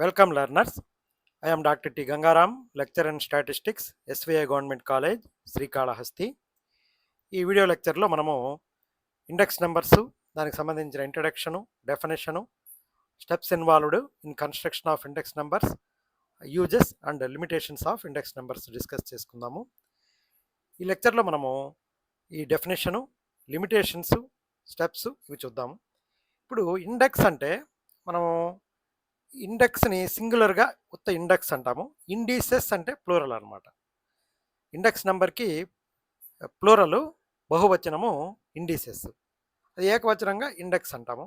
Welcome learners. I am Dr. T. Gangaram, lecturer in statistics, SVI Government College, Srikalahasti. ఈ video లెక్చర్లో మనము index numbers, దానికి సంబంధించిన introduction, definition, steps involved in construction of index numbers, uses and limitations of index numbers discuss చేసుకుందాము. ఈ లెక్చర్లో మనము ఈ డెఫినేషను, లిమిటేషన్స్, స్టెప్స్ ఇవి చూద్దాము. ఇప్పుడు ఇండెక్స్ అంటే మనము ఇండెక్స్ని సింగులర్గా ఉత్త ఇండెక్స్ అంటాము. ఇండిసెస్ అంటే ప్లూరల్ అనమాట. ఇండెక్స్ నెంబర్కి ప్లూరల్ బహువచనము ఇండిసెస్, అది ఏకవచనంగా ఇండెక్స్ అంటాము.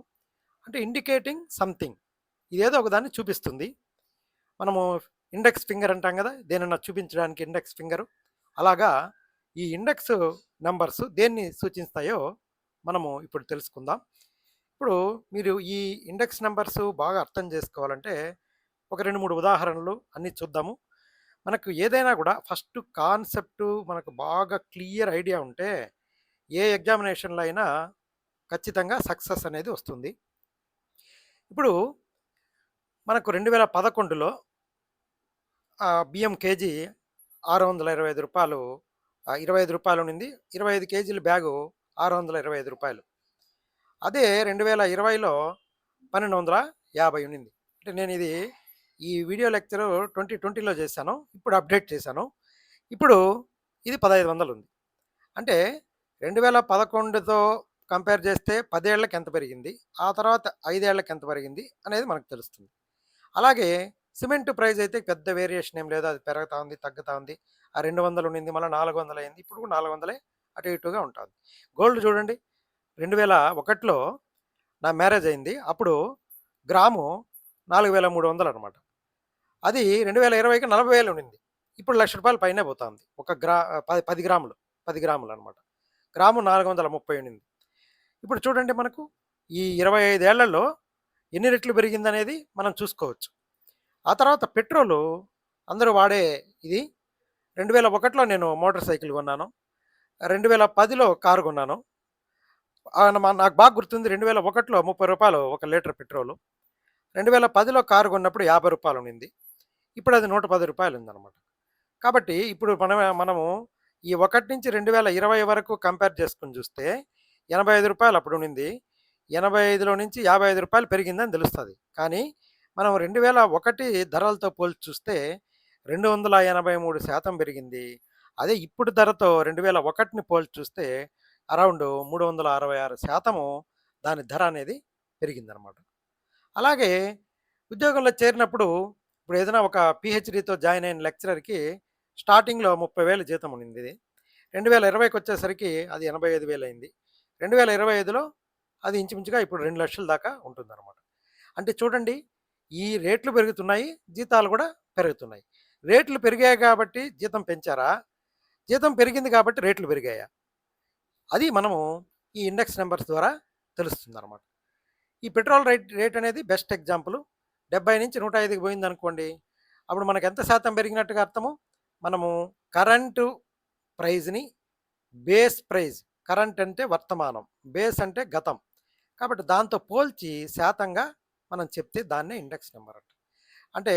అంటే ఇండికేటింగ్ సంథింగ్, ఇదేదో ఒకదాన్ని చూపిస్తుంది. మనము ఇండెక్స్ ఫింగర్ అంటాం కదా, దేనన్నా చూపించడానికి ఇండెక్స్ ఫింగరు. అలాగా ఈ ఇండెక్స్ నెంబర్స్ దేన్ని సూచిస్తాయో మనము ఇప్పుడు తెలుసుకుందాం. ఇప్పుడు మీరు ఈ ఇండెక్స్ నెంబర్స్ బాగా అర్థం చేసుకోవాలంటే ఒక 2-3 ఉదాహరణలు అన్నీ చూద్దాము. మనకు ఏదైనా కూడా ఫస్ట్ కాన్సెప్ట్ మనకు బాగా క్లియర్ ఐడియా ఉంటే ఏ ఎగ్జామినేషన్లో అయినా ఖచ్చితంగా సక్సెస్ అనేది వస్తుంది. ఇప్పుడు మనకు 2011లో బియ్యం కేజీ 625 రూపాయలు, 25 రూపాయలు ఉండింది. 25 కేజీల బ్యాగు 625 రూపాయలు. అదే 2020లో 1250 ఉండింది. అంటే నేను ఇది ఈ వీడియో లెక్చరు 2020లో చేశాను, ఇప్పుడు అప్డేట్ చేశాను. ఇప్పుడు ఇది 1500 ఉంది. అంటే 2011తో కంపేర్ చేస్తే 10 ఏళ్ళకి ఎంత పెరిగింది, ఆ తర్వాత 5 ఏళ్ళకి ఎంత పెరిగింది అనేది మనకు తెలుస్తుంది. అలాగే సిమెంట్ ప్రైస్ అయితే పెద్ద వేరియేషన్ ఏం లేదు, అది పెరుగుతూ ఉంది, తగ్గుతూ ఉంది. ఆ 200 ఉండింది, మళ్ళీ 400 అయింది, ఇప్పుడు కూడా 400 అటు ఇటుగా ఉంటుంది. గోల్డ్ చూడండి, 2001లో నా మ్యారేజ్ అయింది, అప్పుడు గ్రాము 4300 అనమాట. అది 2020కి 40,000 ఉండింది, ఇప్పుడు ₹1,00,000 పైనే పోతుంది. ఒక 10 గ్రాములు, 10 గ్రాములు అనమాట. గ్రాము 430 ఉండింది. ఇప్పుడు చూడండి, మనకు ఈ 25 ఏళ్లలో ఎన్ని రెట్లు పెరిగిందనేది మనం చూసుకోవచ్చు. ఆ తర్వాత పెట్రోలు అందరూ వాడే ఇది 2001లో నేను మోటార్ సైకిల్ కొన్నాను, 2010లో కారు కొన్నాను. నాకు బాగా గుర్తుంది, 2001లో ₹30 ఒక లీటర్ పెట్రోలు, 2010లో కారు కొన్నప్పుడు ₹50 ఉండింది, ఇప్పుడు అది ₹110 ఉందన్నమాట. కాబట్టి ఇప్పుడు మనము ఈ 1 నుంచి 2020 వరకు కంపేర్ చేసుకుని చూస్తే ₹85 అప్పుడు ఉండింది, 85లో నుంచి ₹55 పెరిగిందని తెలుస్తుంది. కానీ మనం 2001 ధరలతో పోల్చి చూస్తే 283% పెరిగింది. అదే ఇప్పుడు ధరతో 2001ని పోల్చి చూస్తే అరౌండ్ 366% దాని ధర అనేది పెరిగిందనమాట. అలాగే ఉద్యోగంలో చేరినప్పుడు ఇప్పుడు ఏదైనా ఒక పిహెచ్డితో జాయిన్ అయిన లెక్చరర్కి స్టార్టింగ్లో 30,000 జీతం ఉండింది, 2020కి వచ్చేసరికి అది 85,000 అయింది, 2025లో అది ఇంచుమించుగా ఇప్పుడు 2,00,000 దాకా ఉంటుందన్నమాట. అంటే చూడండి, ఈ రేట్లు పెరుగుతున్నాయి, జీతాలు కూడా పెరుగుతున్నాయి. రేట్లు పెరిగాయి కాబట్టి జీతం పెంచారా, జీతం పెరిగింది కాబట్టి రేట్లు పెరిగాయా, అది మనము ఈ ఇండెక్స్ నెంబర్స్ ద్వారా తెలుస్తుందన్నమాట. ఈ పెట్రోల్ రేట్ అనేది బెస్ట్ ఎగ్జాంపుల్. 70 నుంచి 105కి పోయింది అనుకోండి, అప్పుడు మనకు ఎంత శాతం పెరిగినట్టుగా అర్థము. మనము కరెంటు ప్రైజ్ని బేస్ ప్రైజ్, కరెంట్ అంటే వర్తమానం, బేస్ అంటే గతం, కాబట్టి దాంతో పోల్చి శాతంగా మనం చెప్తే దాన్నే ఇండెక్స్ నెంబర్ అంటాం. అంటే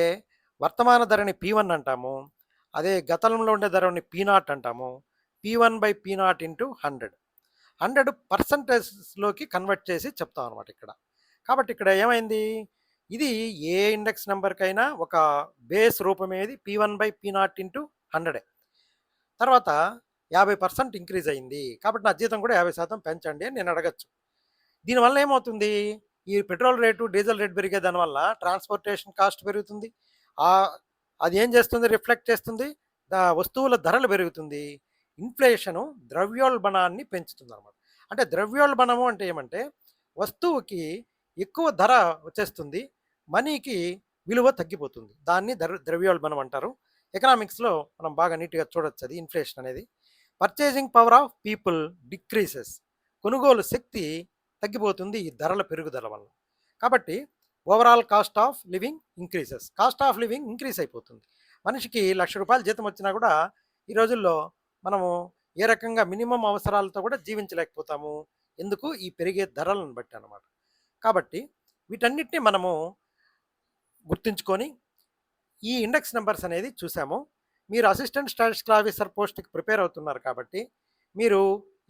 వర్తమాన ధరని P1 అంటాము, అదే గతంలో ఉండే ధరని P0 అంటాము. P1/P0 ఇంటూ 100 పర్సంటేజ్లోకి కన్వర్ట్ చేసి చెప్తాం అనమాట ఇక్కడ. కాబట్టి ఇక్కడ ఏమైంది, ఇది ఏ ఇండెక్స్ నెంబర్కైనా ఒక బేస్ రూపం ఏది P1/P0 ఇంటూ 100. తర్వాత 50% ఇంక్రీజ్ అయింది, కాబట్టి నా జీతం కూడా 50% పెంచండి అని నేను అడగచ్చు. దీనివల్ల ఏమవుతుంది, ఈ పెట్రోల్ రేటు, డీజిల్ రేటు పెరిగే దానివల్ల ట్రాన్స్పోర్టేషన్ కాస్ట్ పెరుగుతుంది. అది ఏం చేస్తుంది, రిఫ్లెక్ట్ చేస్తుంది, వస్తువుల ధరలు పెరుగుతుంది. ఇన్ఫ్లేషను ద్రవ్యోల్బణాన్ని పెంచుతుంది అనమాట. అంటే ద్రవ్యోల్బణము అంటే ఏమంటే వస్తువుకి ఎక్కువ ధర వచ్చేస్తుంది, మనీకి విలువ తగ్గిపోతుంది, దాన్ని ద్రవ్యోల్బణం అంటారు. ఎకనామిక్స్లో మనం బాగా నీట్గా చూడొచ్చు అది ఇన్ఫ్లేషన్ అనేది. Purchasing power of people decreases, కొనుగోలు శక్తి తగ్గిపోతుంది ఈ ధరల పెరుగుదల వల్ల. కాబట్టి overall cost of living increases, cost of living increase అయిపోతుంది. మనిషికి ₹1,00,000 జీతం వచ్చినా కూడా ఈ రోజుల్లో మనము ఏ రకంగా మినిమం అవసరాలతో కూడా జీవించలేకపోతాము. ఎందుకు, ఈ పెరిగే ధరలను బట్టి అన్నమాట. కాబట్టి వీటన్నిటిని మనము గుర్తుంచుకొని ఈ ఇండెక్స్ నంబర్స్ అనేది చూసాము. మీరు అసిస్టెంట్ స్టాటిస్టికల్ ఆఫీసర్ పోస్ట్‌కి ప్రిపేర్ అవుతున్నారు కాబట్టి, మీరు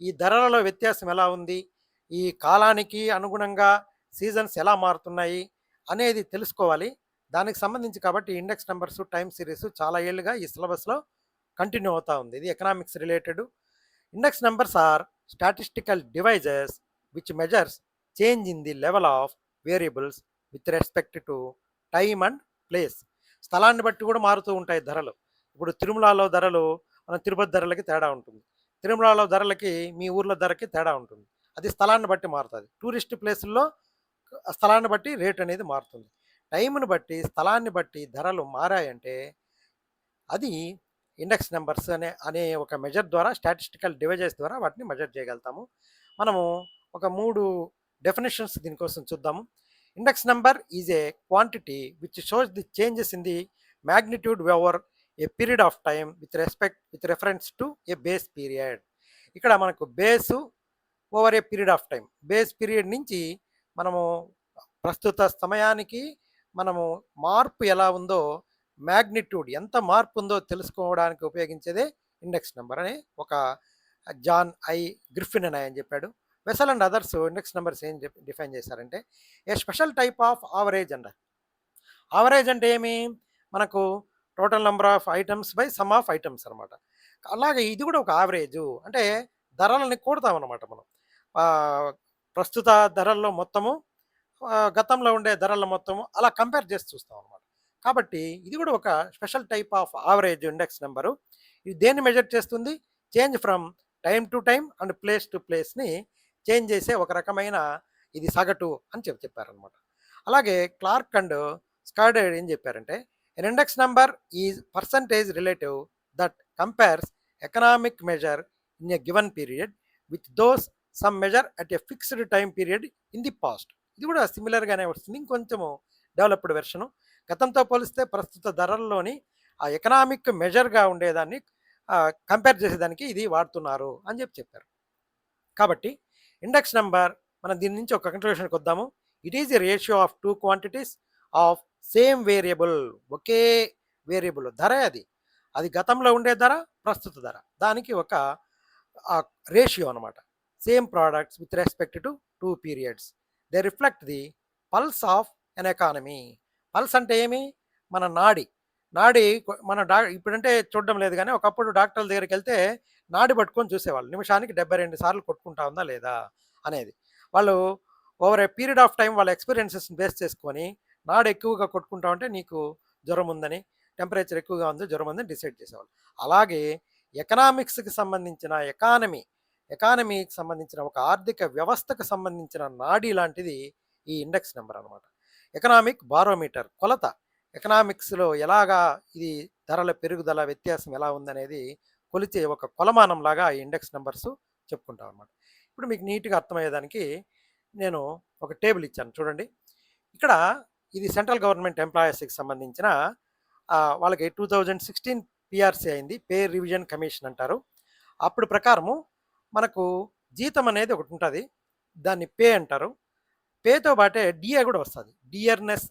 ఈ ధరలలో వ్యత్యాసం ఎలా ఉంది? ఈ కాలానికి అనుగుణంగా సీజన్స్ ఎలా మారుతున్నాయి? అనేది తెలుసుకోవాలి. దానికి సంబంధించి కాబట్టి ఇండెక్స్ నంబర్స్, టైమ్ సిరీస్ చాలా ఏళ్లుగా ఈ సిలబస్‌లో కంటిన్యూ అవుతా ఉంది. ఇది economics related. Index numbers are statistical devices which measures change in the level of variables with respect to time and place. స్థలాన్ని బట్టి కూడా మారుతూ ఉంటాయి ధరలు. ఇప్పుడు తిరుమలలో ధరలు మన తిరుపతి ధరలకి తేడా ఉంటుంది. తిరుమలలో ధరలకి మీ ఊర్లో ధరకి తేడా ఉంటుంది. అది స్థలాన్ని బట్టి మారుతుంది. టూరిస్ట్ ప్లేసుల్లో స్థలాన్ని బట్టి రేట్ అనేది మారుతుంది. టైంని బట్టి స్థలాన్ని బట్టి ధరలు మారాయంటే అది ఇండెక్స్ నెంబర్స్ అనే అనే ఒక మెజర్ ద్వారా స్టాటిస్టికల్ డివైజెస్ ద్వారా వాటిని మెజర్ చేయగలుగుతాము. మనము ఒక 3 డెఫినేషన్స్ దీనికోసం చూద్దాము. Index number is a quantity which shows the changes in the magnitude over a period of time with reference to A base period. ఇక్కడ మనకు base over a period of time, base period నుంచి మనము ప్రస్తుత సమయానికి మనము మార్పు ఎలా ఉందో, మ్యాగ్నిట్యూడ్ ఎంత మార్పు ఉందో తెలుసుకోవడానికి ఉపయోగించేదే ఇండెక్స్ నెంబర్ అని ఒక జాన్ ఐ గ్రిఫిన్ అని ఆయన చెప్పాడు. Vessel and others index numbers ఏం డిఫైన్ చేశారంటే ఏ స్పెషల్ టైప్ ఆఫ్ ఆవరేజ్ అంట. ఆవరేజ్ అంటే ఏమి? మనకు total number of items by some of items అనమాట. అలాగే ఇది కూడా ఒక యావరేజు. అంటే ధరలని కూడతాం అనమాట మనం. ప్రస్తుత ధరల్లో మొత్తము గతంలో ఉండే ధరల మొత్తము అలా కంపేర్ చేసి చూస్తాం అనమాట. కాబట్టి ఇది కూడా ఒక special type of average index number. ఇది దేన్ని మెజర్ చేస్తుంది? Change from time to time and place to ప్లేస్ని చేంజ్ చేసే ఒక రకమైన ఇది సగటు అని చెప్పారనమాట. అలాగే క్లార్క్ అండ్ స్కాడర్ ఏం చెప్పారంటే an index number is percentage relative that compares economic measure in a given period with those some measure at a fixed time period in the past. ఇది కూడా సిమిలర్గానే వస్తుంది, ఇంకొంచెము డెవలప్డ్ వెర్షను. గతంతో పోలిస్తే ప్రస్తుత ధరల్లోని ఆ economic మెజర్గా ఉండేదాన్ని కంపేర్ చేసేదానికి ఇది వాడుతున్నారు అని చెప్పారు. కాబట్టి ఇండెక్స్ నెంబర్ మనం దీని నుంచి ఒక కంక్లూషన్కి వద్దాము. It is a ratio of two quantities of same variable. Okay variable ధర అది. అది గతంలో ఉండే ధర, ప్రస్తుత ధర, దానికి ఒక రేషియో అనమాట. Same products with respect to two periods. They reflect the pulse of an economy. Pulse అంటే ఏమి? మన నాడి. మన ఇప్పుడంటే చూడడం లేదు కానీ ఒకప్పుడు డాక్టర్ల దగ్గరికి వెళ్తే నాడి పట్టుకొని చూసేవాళ్ళు. నిమిషానికి 72 సార్లు కొట్టుకుంటా ఉందా లేదా అనేది. వాళ్ళు over a period of time వాళ్ళ ఎక్స్పీరియన్సెస్ని బేస్ చేసుకొని నాడు ఎక్కువగా కొట్టుకుంటా ఉంటే నీకు జ్వరం ఉందని, టెంపరేచర్ ఎక్కువగా ఉంది జ్వరం ఉందని డిసైడ్ చేసేవాళ్ళు. అలాగే ఎకనామిక్స్కి సంబంధించిన ఎకానమీకి సంబంధించిన ఒక ఆర్థిక వ్యవస్థకు సంబంధించిన నాడీ లాంటిది ఈ ఇండెక్స్ నెంబర్ అనమాట. ఎకనామిక్ బారోమీటర్, కొలత. ఎకనామిక్స్లో ఎలాగా ఇది ధరల పెరుగుదల వ్యత్యాసం ఎలా ఉందనేది కొలిచే ఒక కొలమానం లాగా ఈ ఇండెక్స్ నెంబర్స్ చెప్పుకుంటాం అనమాట. ఇప్పుడు మీకు నీట్గా అర్థమయ్యేదానికి నేను ఒక టేబుల్ ఇచ్చాను చూడండి. ఇక్కడ ఇది సెంట్రల్ గవర్నమెంట్ ఎంప్లాయీస్కి సంబంధించిన వాళ్ళకి 2016 పిఆర్సీ అయింది, పే రివిజన్ కమిషన్ అంటారు. అప్పుడు ప్రకారము మనకు జీతం అనేది ఒకటి ఉంటుంది, దాన్ని పే అంటారు. పేతో పాటే డిఏ కూడా వస్తుంది, డియర్నెస్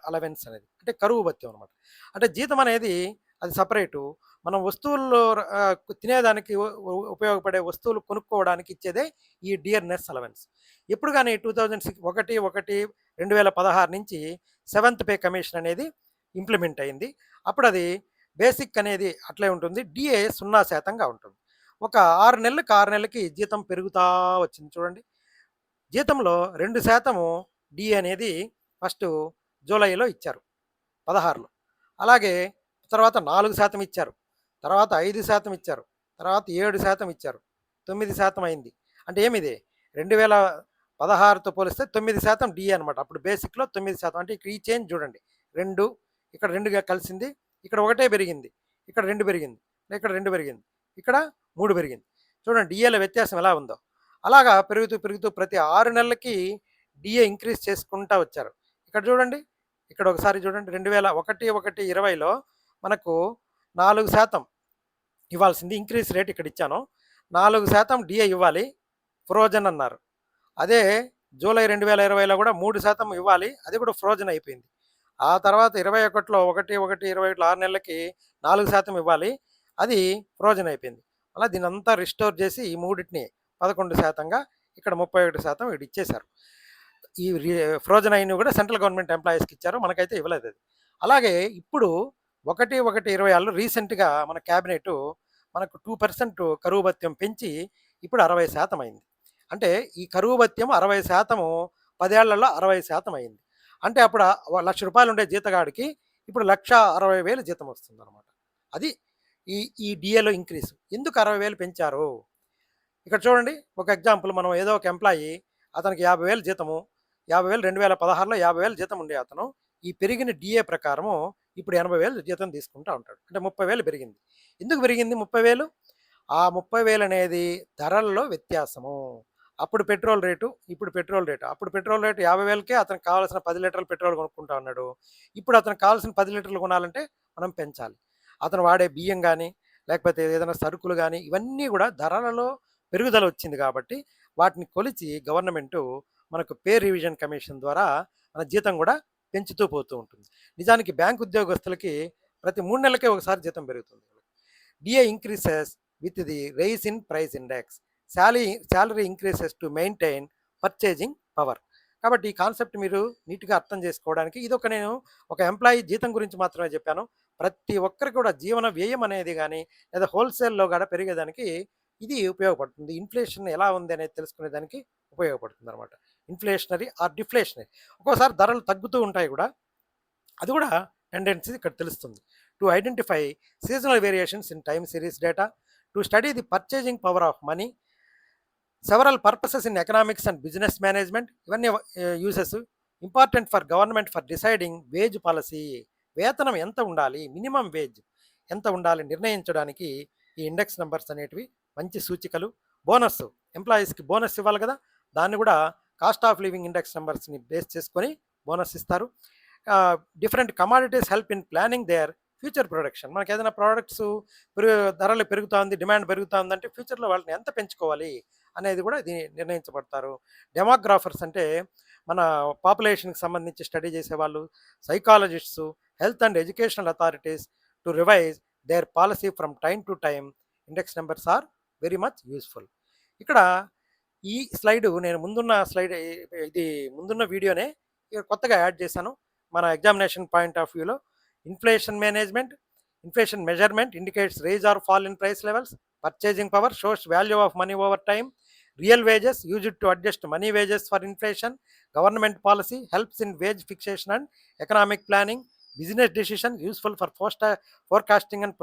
అలవెన్స్ అనేది, అంటే కరువు భత్యం అనమాట. అంటే జీతం అనేది అది సపరేటు. మనం వస్తువుల్లో తినేదానికి ఉపయోగపడే వస్తువులు కొనుక్కోవడానికి ఇచ్చేదే ఈ డియర్నెస్ అలవెన్స్. ఎప్పుడు కానీ 2016 నుంచి 7th పే కమిషన్ అనేది ఇంప్లిమెంట్ అయింది. అప్పుడు అది బేసిక్ అనేది అట్లే ఉంటుంది, డిఏ 0%గా ఉంటుంది. ఒక 6 నెలలకి జీతం పెరుగుతూ వచ్చింది చూడండి. జీతంలో 2% డిఏ అనేది ఫస్ట్ జూలైలో ఇచ్చారు 16లో. అలాగే తర్వాత 4% ఇచ్చారు, తర్వాత 5% ఇచ్చారు, తర్వాత 7% ఇచ్చారు, 9% అయింది. అంటే ఏమిది 2016తో పోలిస్తే 9% డిఏ అనమాట. అప్పుడు బేసిక్లో 9%. అంటే ఇక్కడ ఈ చేంజ్ చూడండి, 2 ఇక్కడ 2గా కలిసింది, ఇక్కడ 1 పెరిగింది, ఇక్కడ 2 పెరిగింది, ఇక్కడ 2 పెరిగింది, ఇక్కడ 3 పెరిగింది. చూడండి డిఏల వ్యత్యాసం ఎలా ఉందో. అలాగా పెరుగుతూ ప్రతి 6 నెలలకి డిఏ ఇంక్రీజ్ చేసుకుంటూ వచ్చారు. ఇక్కడ చూడండి, ఇక్కడ ఒకసారి చూడండి, 2001-2020లో మనకు 4% ఇవ్వాల్సింది, ఇంక్రీజ్ రేట్ ఇక్కడ ఇచ్చాను. 4% డిఏ ఇవ్వాలి, ఫ్రోజన్ అన్నారు. అదే జూలై 2020లో కూడా 3% ఇవ్వాలి, అది కూడా ఫ్రోజన్ అయిపోయింది. ఆ తర్వాత 21లో 1, 1, 21 6 నెలలకి 4% ఇవ్వాలి. అది ఫ్రోజన్ అయిపోయింది. అలా దీన్నంతా రిస్టోర్ చేసి ఈ మూడిటిని 11%గా ఇక్కడ 31% ఈడిచ్చేశారు. ఈ ఫ్రోజన్ అయినవి కూడా సెంట్రల్ గవర్నమెంట్ ఎంప్లాయీస్‌కి ఇచ్చారు. మనకైతే ఇవ్వలేదది. అలాగే ఇప్పుడు 1/1/26లో రీసెంట్‌గా మన క్యాబినెటు మనకు 2% కరువు భత్యం పెంచి ఇప్పుడు 60% అయింది. అంటే ఈ కరువు భత్యం 60% 10 ఏళ్లలో 60% అయింది. అంటే అప్పుడు రూ. 1,00,000 ఉండే జీతగాడికి ఇప్పుడు 1,60,000 జీతం వస్తుందన్నమాట. అది ఈ ఈ డీఏలో ఇంక్రీజ్. ఎందుకు 60,000 పెంచారు? ఇక్కడ చూడండి ఒక ఎగ్జాంపుల్ మనం ఏదో ఒక ఎంప్లాయీ అతనికి 50,000 జీతము. 50,000 2016లో 50,000 జీతం ఉండే అతను ఈ పెరిగిన డీఏ ప్రకారము ఇప్పుడు 80,000 జీతం తీసుకుంటా ఉంటాడు. అంటే 30,000 పెరిగింది. ఎందుకు పెరిగింది 30,000? ఆ 30,000 అనేది ధరల్లో వ్యత్యాసము. అప్పుడు పెట్రోల్ రేటు, ఇప్పుడు పెట్రోల్ రేటు. అప్పుడు పెట్రోల్ రేటు 50,000కే అతనికి కావాల్సిన 10 లీటర్ల పెట్రోల్ కొనుక్కుంటా ఉన్నాడు. ఇప్పుడు అతనికి కావాల్సిన 10 లీటర్లు కొనాలంటే మనం పెంచాలి. అతను వాడే బియ్యం గానీ, లేకపోతే ఏదైనా సరుకులు గానీ, ఇవన్నీ గూడా ధరలలో పెరుగుదల వచ్చింది కాబట్టి, వాటిని కొలిచి గవర్నమెంటు మనకు పే రివిజన్ కమిషన్ ద్వారా మన జీతం గూడా పెంచుతూ పోతూ ఉంటుంది. నిజానికి బ్యాంక్ ఉద్యోగస్తులకి ప్రతి 3 నెలలకే ఒకసారి జీతం పెరుగుతుంది. DA increases with the rise in price index. Salary increases to maintain purchasing power. కాబట్టి ఈ కాన్సెప్ట్ మీరు నీట్‌గా అర్థం చేసుకోవడానికి ఇదొక నేను ఒక ఎంప్లాయీ జీతం గురించి మాత్రమే చెప్పాను. ప్రతి ఒక్కరికి కూడా జీవన వ్యయం అనేది గాని, లేదా హోల్‌సేల్‌లో గూడా పెరిగేదానికి ఇది ఉపయోగపడుతుంది. ఇన్‌ఫ్లేషన్ ఎలా ఉంది అనేది తెలుసుకునేదానికి ఉపయోగపడుతుందనమాట. Inflationary are డిఫ్లేషనరీ. ఒక్కోసారి ధరలు తగ్గుతూ ఉంటాయి గూడా. అది కూడా టెండెన్సీ ఇక్కడ తెలుస్తుంది. To identify seasonal variations in time series data, to study the purchasing power of money, several purposes in economics and business management. ఇవన్నీ uses important for government for deciding wage policy. వేతనం ఎంత ఉండాలి, minimum wage ఎంత ఉండాలి నిర్ణయించడానికి ఈ index numbers అనేటివి మంచి సూచికలు. బోనస్, ఎంప్లాయీస్కి బోనస్ ఇవ్వాలి కదా, దాన్ని కూడా కాస్ట్ ఆఫ్ లివింగ్ ఇండెక్స్ నెంబర్స్ని బేస్ చేసుకొని బోనస్ ఇస్తారు. Different commodities help in planning their future production. మనకి ఏదైనా ప్రోడక్ట్స్ ధరలు పెరుగుతుంది, డిమాండ్ పెరుగుతుందంటే ఫ్యూచర్లో వాళ్ళని ఎంత పెంచుకోవాలి అనేది కూడా ఇది నిర్ణయించబడతారు. డెమోగ్రాఫర్స్ అంటే మన పాపులేషన్కి సంబంధించి స్టడీ చేసేవాళ్ళు, psychologists, health and educational authorities to revise their policy from time to time. Index numbers are very much useful. ఇక్కడ ఈ స్లైడ్ నేను ఇది ముందున్న వీడియోనే ఇక్కడ కొత్తగా యాడ్ చేశాను. మన ఎగ్జామినేషన్ పాయింట్ ఆఫ్ వ్యూలో inflation measurement indicates rise or fall in price levels. Purchasing power shows value of money over time. Real wages used to adjust money wages for inflation. Government policy helps in wage fixation and economic planning. Business decision useful for forecasting and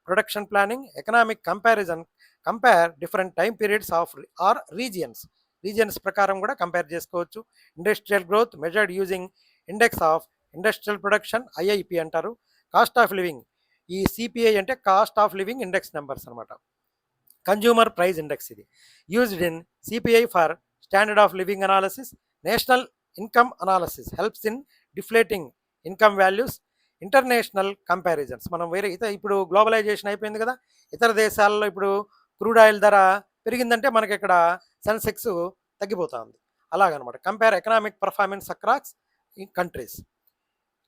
production planning. Economic comparison compare different time periods of or regions ప్రకారం కూడా compare చేసుకోవచ్చు. Industrial growth measured using index of industrial production, IIP అంటారు. Cost of living, ఈ CPI అంటే cost of living index numbers అనమాట. Consumer price index ఇది used in CPI for standard of living analysis. National income analysis helps in deflating income values. International comparisons, మనం ఇప్పుడు globalisation అయిపోయింది కదా, ఇతర దేశాల్లో ఇప్పుడు క్రూడ్ ఆయిల్ ధర పెరిగిందంటే మనకి ఇక్కడ సెన్సెక్స్ తగ్గిపోతుంది. అలాగనమాట. Compare economic performance across countries.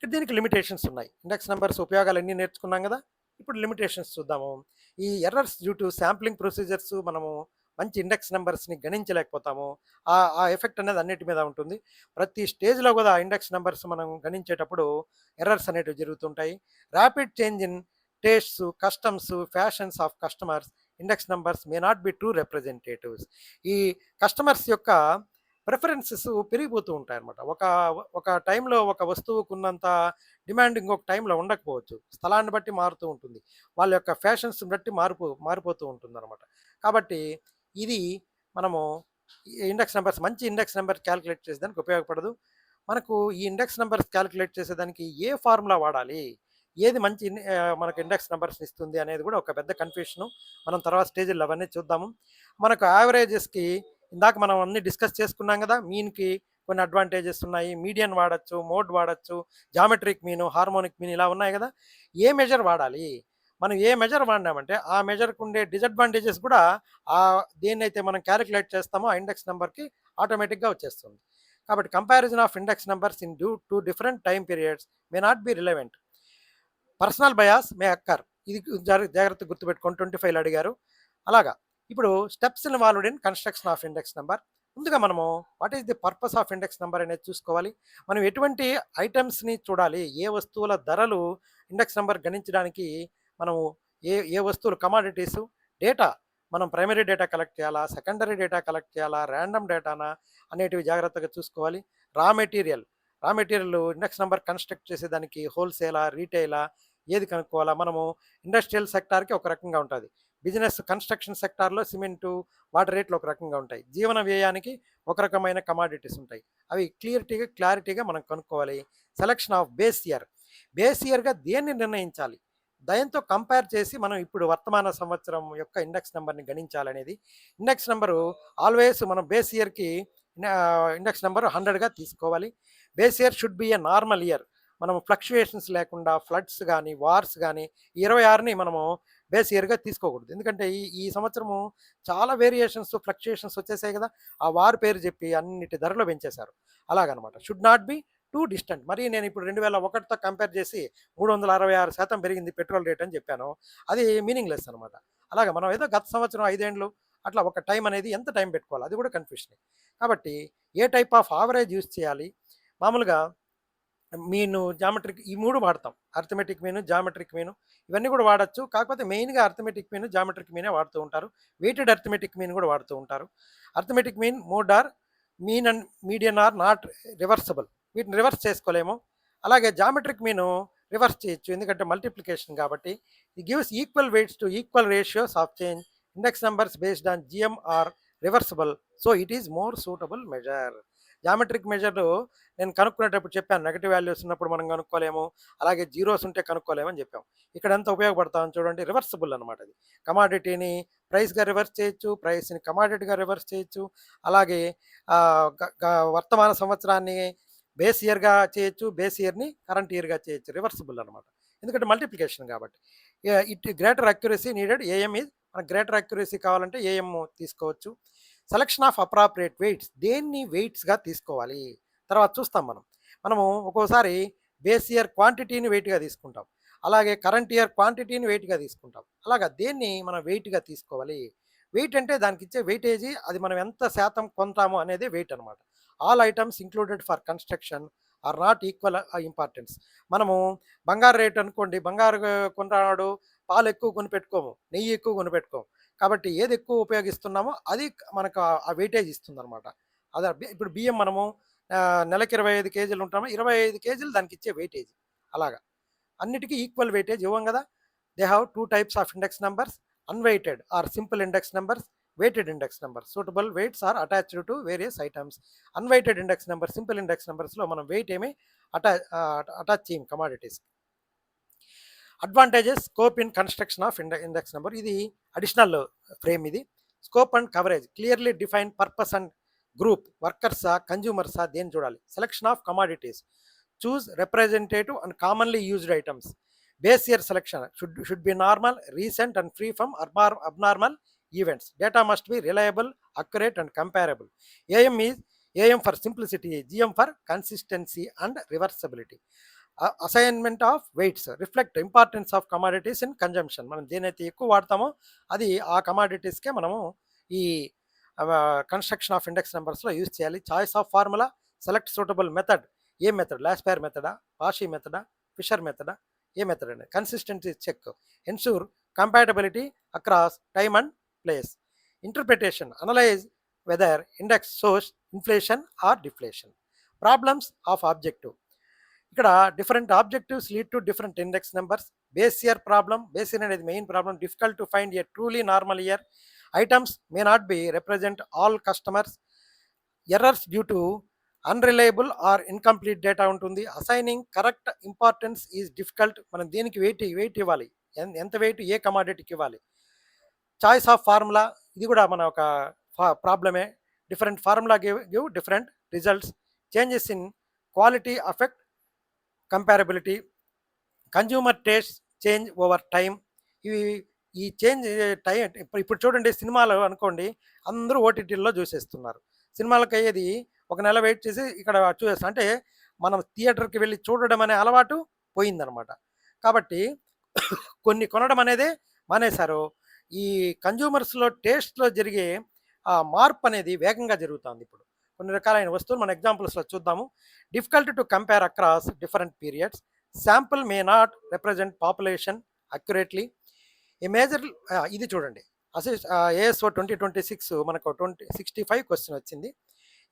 దీనికి లిమిటేషన్స్ ఉన్నాయి. ఇండెక్స్ నెంబర్స్ ఉపయోగాలు అన్నీ నేర్చుకున్నాం కదా, ఇప్పుడు లిమిటేషన్స్ చూద్దాము. ఈ errors due to sampling procedures మనము మంచి ఇండెక్స్ నెంబర్స్ని గణించలేకపోతాము. ఆ ఎఫెక్ట్ అనేది అన్నిటి మీద ఉంటుంది. ప్రతి స్టేజ్లో కూడా ఇండెక్స్ నెంబర్స్ మనం గణించేటప్పుడు ఎర్రర్స్ అనేటివి జరుగుతుంటాయి. Rapid change in tastes, customs, fashions of customers. Index numbers May not be true representatives. ఈ కస్టమర్స్ యొక్క ప్రిఫరెన్సెస్ పెరిగిపోతూ ఉంటాయి అన్నమాట. ఒక టైంలో ఒక వస్తువుకు ఉన్నంత డిమాండ్ ఇంకొక టైంలో ఉండకపోవచ్చు. స్థలాన్ని బట్టి మారుతూ ఉంటుంది. వాళ్ళ యొక్క ఫ్యాషన్స్ బట్టి మారిపోతూ ఉంటుందన్నమాట. కాబట్టి ఇది మనము ఇండెక్స్ నెంబర్స్, మంచి ఇండెక్స్ నెంబర్ క్యాలిక్యులేట్ చేసేదానికి ఉపయోగపడదు. మనకు ఈ ఇండెక్స్ నెంబర్స్ క్యాలిక్యులేట్ చేసేదానికి ఏ ఫార్ములా వాడాలి, ఏది మంచి మనకు ఇండెక్స్ నెంబర్స్ ఇస్తుంది అనేది కూడా ఒక పెద్ద కన్ఫ్యూషను. మనం తర్వాత స్టేజ్లో అవన్నీ చూద్దాము. మనకు యావరేజెస్కి ఇందాక మనం అన్ని డిస్కస్ చేసుకున్నాం కదా. మీన్కి కొన్ని అడ్వాంటేజెస్ ఉన్నాయి. మీడియన్ వాడచ్చు, మోడ్ వాడచ్చు, జామెట్రిక్ మీన్, హార్మోనిక్ మీన్ ఇలా ఉన్నాయి కదా. ఏ మెజర్ వాడాలి, మనం ఏ మెజర్ వాడినామంటే ఆ మెజర్కి ఉండే డిసడ్వాంటేజెస్ కూడా దేన్నైతే మనం క్యాలిక్యులేట్ చేస్తామో ఆ ఇండెక్స్ నెంబర్కి ఆటోమేటిక్గా వచ్చేస్తుంది. కాబట్టి comparison of index numbers in due to different time periods may not be relevant. Personal bias may occur. ఇది జాగ్రత్తగా గుర్తుపెట్టుకోండి. 25 అడిగారు. అలాగా ఇప్పుడు steps involved in construction of index number. ముందుగా మనము what is the purpose of index number అనేది చూసుకోవాలి. మనం ఎటువంటి ఐటమ్స్ని చూడాలి, ఏ వస్తువుల ధరలు ఇండెక్స్ నంబర్ గణించడానికి మనము ఏ ఏ వస్తువులు కమాడిటీస్ డేటా మనం ప్రైమరీ డేటా కలెక్ట్ చేయాలా, సెకండరీ డేటా కలెక్ట్ చేయాలా, ర్యాండమ్ డేటానా అనేటివి జాగ్రత్తగా చూసుకోవాలి. Raw material raw material index number construct చేసేదానికి హోల్సేలా, రీటైలా, ఏది కనుక్కోవాలా. మనము ఇండస్ట్రియల్ సెక్టార్కి ఒక రకంగా ఉంటుంది, బిజినెస్ కన్స్ట్రక్షన్ సెక్టార్లో సిమెంటు వాటర్ రేట్లు ఒక రకంగా ఉంటాయి, జీవన వ్యయానికి ఒక రకమైన కమాడిటీస్ ఉంటాయి. అవి క్లారిటీగా మనం కనుక్కోవాలి. సెలక్షన్ ఆఫ్ బేస్ ఇయర్గా దేన్ని నిర్ణయించాలి, దాంతో కంపేర్ చేసి మనం ఇప్పుడు వర్తమాన సంవత్సరం యొక్క ఇండెక్స్ నెంబర్ని గణించాలనేది. ఇండెక్స్ నెంబరు ఆల్వేస్ మనం బేస్ ఇయర్కి ఇండెక్స్ నెంబర్ 100గా తీసుకోవాలి. Base year should be A normal year. మనం ఫ్లక్చుయేషన్స్ లేకుండా ఫ్లడ్స్ కానీ వార్స్ కానీ 26ని మనము బేస్ ఇయర్గా తీసుకోకూడదు. ఎందుకంటే ఈ ఈ సంవత్సరము చాలా వేరియేషన్స్ ఫ్లక్చుయేషన్స్ వచ్చేసాయి కదా, ఆ వార్ పేరు చెప్పి అన్నిటి ధరలు పెంచేశారు. అలాగనమాట. Should not be two distant. మరి నేను ఇప్పుడు 2001తో కంపేర్ చేసి 366% పెరిగింది పెట్రోల్ రేట్ అని చెప్పాను, అది మీనింగ్లెస్ అనమాట. అలాగా మనం ఏదో గత సంవత్సరం 5 ఏళ్ళు అట్లా ఒక టైం అనేది ఎంత టైం పెట్టుకోవాలి, అది కూడా కన్ఫ్యూషన్. కాబట్టి ఏ టైప్ ఆఫ్ ఆవరేజ్ యూస్ చేయాలి. మామూలుగా మీను జామెట్రిక్ ఈ 3 వాడతాం. అర్థమెటిక్ మీను, జామెట్రిక్ మీను ఇవన్నీ కూడా వాడచ్చు. కాకపోతే మెయిన్‌గా అర్థమెటిక్ మీను, జామెట్రిక్ మీనే వాడుతూ ఉంటారు. వెయిటెడ్ అర్థమెటిక్ మీన్ కూడా వాడుతూ ఉంటారు. Arithmetic mean mode or mean and median are not reversible. వీటిని రివర్స్ చేసుకోలేము. అలాగే జామెట్రిక్ మీను రివర్స్ చేయొచ్చు, ఎందుకంటే మల్టిప్లికేషన్ కాబట్టి. ఇది gives equal weights to equal ratios of change. Index numbers based on GM are reversible, so it is more suitable measure. Geometric measure నేను కనుక్కునేటప్పుడు చెప్పాను, నెగటివ్ వాల్యూస్ ఉన్నప్పుడు మనం కనుక్కోలేము, అలాగే జీరోస్ ఉంటే కనుక్కోలేమని చెప్పాం. ఇక్కడ ఎంత ఉపయోగపడతామని చూడండి, రివర్సిబుల్ అనమాట. అది కమాడిటీని ప్రైస్గా రివర్స్ చేయొచ్చు, ప్రైస్ని కమాడిటీగా రివర్స్ చేయొచ్చు. అలాగే వర్తమాన సంవత్సరాన్ని బేస్ ఇయర్గా చేయొచ్చు, బేస్ ఇయర్ని కరెంట్ ఇయర్గా చేయొచ్చు. రివర్సిబుల్ అనమాట, ఎందుకంటే మల్టిప్లికేషన్ కాబట్టి. It greater accuracy needed. AM is మనకు గ్రేటర్ అక్యురసీ కావాలంటే ఏఎం తీసుకోవచ్చు. సెలక్షన్ ఆఫ్ అప్రాప్రియేట్ వెయిట్స్, దేన్ని వెయిట్స్గా తీసుకోవాలి తర్వాత చూస్తాం. మనము ఒక్కోసారి బేస్ ఇయర్ క్వాంటిటీని వెయిట్గా తీసుకుంటాం, అలాగే కరెంట్ ఇయర్ క్వాంటిటీని వెయిట్గా తీసుకుంటాం. అలాగా దేన్ని మనం వెయిట్గా తీసుకోవాలి. వెయిట్ అంటే దానికి ఇచ్చే వెయిటేజీ, అది మనం ఎంత శాతం కొంటాము అనేది వెయిట్ అనమాట. All items included for construction are not equal importance. మనము బంగారు రేట్ అనుకోండి, బంగారు కొన్నాడు పాలు ఎక్కువ కొనిపెట్టుకోము, నెయ్యి ఎక్కువ కొనిపెట్టుకోము. కాబట్టి ఏది ఎక్కువ ఉపయోగిస్తున్నామో అది మనకు ఆ వెయిటేజ్ ఇస్తుంది అనమాట. అదే ఇప్పుడు బియ్యం మనము నెలకి 25 కేజీలు ఉంటామో 25 కేజీలు దానికి ఇచ్చే వెయిటేజ్. అలాగా అన్నిటికీ ఈక్వల్ వెయిటేజ్ ఇవ్వం కదా. They have 2 types of index numbers, unweighted or simple index numbers, weighted index number. Suitable weights are attached to various items. Unweighted index number, simple index నెంబర్స్లో మనం వెయిట్ ఏమి అటాచ్ చేయం commodities. Advantages scope in construction of index number, ఇది additional frame. ఇది scope and coverage, clearly define purpose and group, వర్కర్సా కన్జ్యూమర్సా దేని చూడాలి. Selection of commodities, choose representative and commonly used items. Base year selection should be normal, recent and free from abnormal events. Data must be reliable, accurate and comparable. AM for simplicity, GM for consistency and reversibility. Assignment of weights reflect importance of commodities in consumption. మనం దేనైతే ఎక్కువ వాడతామో అది ఆ కమాడిటీస్కే మనము ఈ construction of index నెంబర్స్లో యూజ్ చేయాలి. Choice of formula, select suitable method. ఏ మెథడ్, లాస్పేర్ మెథడా, పాషీ మెథడా, ఫిషర్ మెథడా, ఏ మెథడ్ అనేది. Consistency check, ensure compatibility across time and place. Interpretation, analyse whether index సోర్స్ inflation or deflation. Problems of objective, ఇక్కడ different objectives lead to different index numbers. Base year problem, base year అనేది main problem. Difficult to find a truly normal year. Items may not be represent all customers. Errors due to unreliable or incomplete data ఉంటుంది. Assigning correct importance is difficult. మనం దీనికి wait ఇవ్వాలి, ఎంత wait ఏ కమాడిటీకి ఇవ్వాలి. Choice of formula, ఇది కూడా మన ఒక ప్రాబ్లమే. Different formula give different results. Changes in quality affect comparability. Consumer taste change over time. ఇవి ఈ చేంజ్ టైం ఇప్పుడు చూడండి, సినిమాలు అనుకోండి అందరూ ఓటీటీల్లో చూసేస్తున్నారు. సినిమాలకు అయ్యేది ఒక నెల వెయిట్ చేసి ఇక్కడ చూసేస్తాం. అంటే మనం థియేటర్‌కి వెళ్లి చూడడం అనే అలవాటు పోయిందనమాట. కాబట్టి కొన్ని కొనడం అనేదే మానేశారు. ఈ కన్జ్యూమర్స్‌లో టేస్ట్‌లో జరిగే మార్పనేది వేగంగా జరుగుతోందిప్పుడు. కొన్ని రకాలైన వస్తువులు మన ఎగ్జాంపుల్స్‌లో చూద్దాము. Difficult to compare across different periods. Sample may not represent population accurately. A major ఇది చూడండి. ఏఎస్ఓ 2026 మనకు 65 క్వెషన్ వచ్చింది.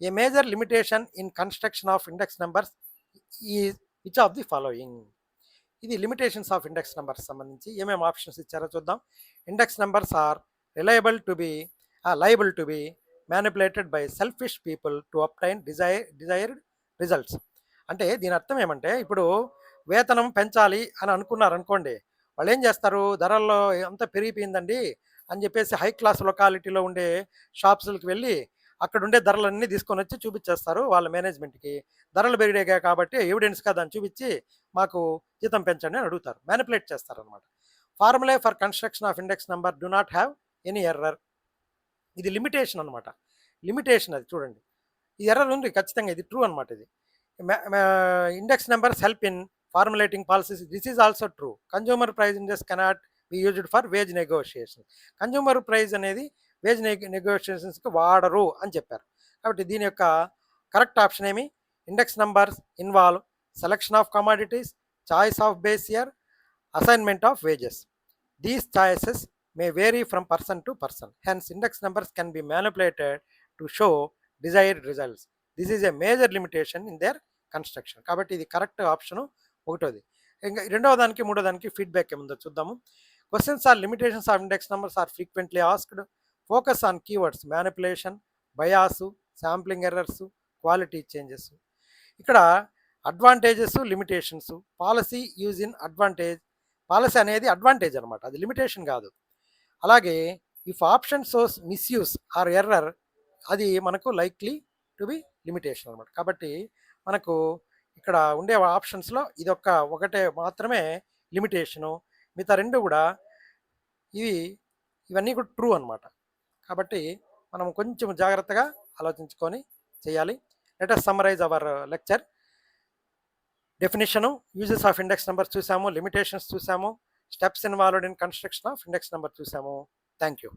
A major limitation in construction of index numbers is which of the following? ఇది లిమిటేషన్స్ ఆఫ్ ఇండెక్స్ నంబర్స్ సంబంధించి ఏమేమి options ఇచ్చారో చూద్దాం. Index numbers are reliable to be liable to be manipulated by selfish people to obtain desired results. అంటే దీని అర్థం ఏమంటే ఇప్పుడు వేతనం పెంచాలి అని అనుకున్నారనుకోండి, వాళ్ళు ఏం చేస్తారు, ధరల్లో అంతా పెరిగిపోయిందండి అని చెప్పేసి హై క్లాస్ లొకాలిటీలో ఉండే షాప్స్‌లకి వెళ్ళి అక్కడ ఉండే ధరలన్నీ తీసుకొని వచ్చి చూపించేస్తారు వాళ్ళ మేనేజ్మెంట్‌కి. ధరలు పెరిగాయి కాబట్టి ఎవిడెన్స్‌గా దాన్ని చూపించి మాకు జీతం పెంచండి అని అడుగుతారు. మ్యానిపులేట్ చేస్తారనమాట. Formula for construction of index number do not have any error. ఇది లిమిటేషన్ అనమాట. లిమిటేషన్ అది చూడండి. ఈ ఎర్రర్ ఉంది ఖచ్చితంగా, ఇది ట్రూ అనమాట ఇది. Index numbers help in formulating policies. This is also true. Consumer price index cannot be used for wage negotiation. Consumer price అనేది వేజ్ నెగోషియేషన్స్కి వాడరు అని చెప్పారు. కాబట్టి దీని యొక్క కరెక్ట్ ఆప్షన్ ఏమి? Index numbers involve selection of commodities, choice of base year, assignment of wages. These choices may vary from person to person. Hence, index numbers can be manipulated to show desired results. This is a major limitation in their construction. కాబట్టి ఇది correct option ఒకటోది. ఇంకా రెండవ దానికి మూడో దానికి feedback ఏముందో చూద్దాము. Questions are limitations of index numbers are frequently asked. Focus on keywords manipulation, bias, sampling errors, quality changes. ఇక్కడ advantages, limitations, policy use in advantage. Policy అనేది అడ్వాంటేజ్ అనమాట, అది లిమిటేషన్ కాదు. అలాగే if option source misuse or error, అది మనకు likely to be limitation అనమాట. కాబట్టి మనకు ఇక్కడ ఉండే ఆప్షన్స్లో ఒకటే మాత్రమే లిమిటేషను, మిగతా రెండు కూడా ఇవి ఇవన్నీ కూడా ట్రూ అనమాట. కాబట్టి మనం కొంచెం జాగ్రత్తగా ఆలోచించుకొని చేయాలి. Let us summarise our lecture. Definition, uses of index numbers చూసాము, లిమిటేషన్స్ చూసాము, steps involved in construction of index number చూసాము. Thank you.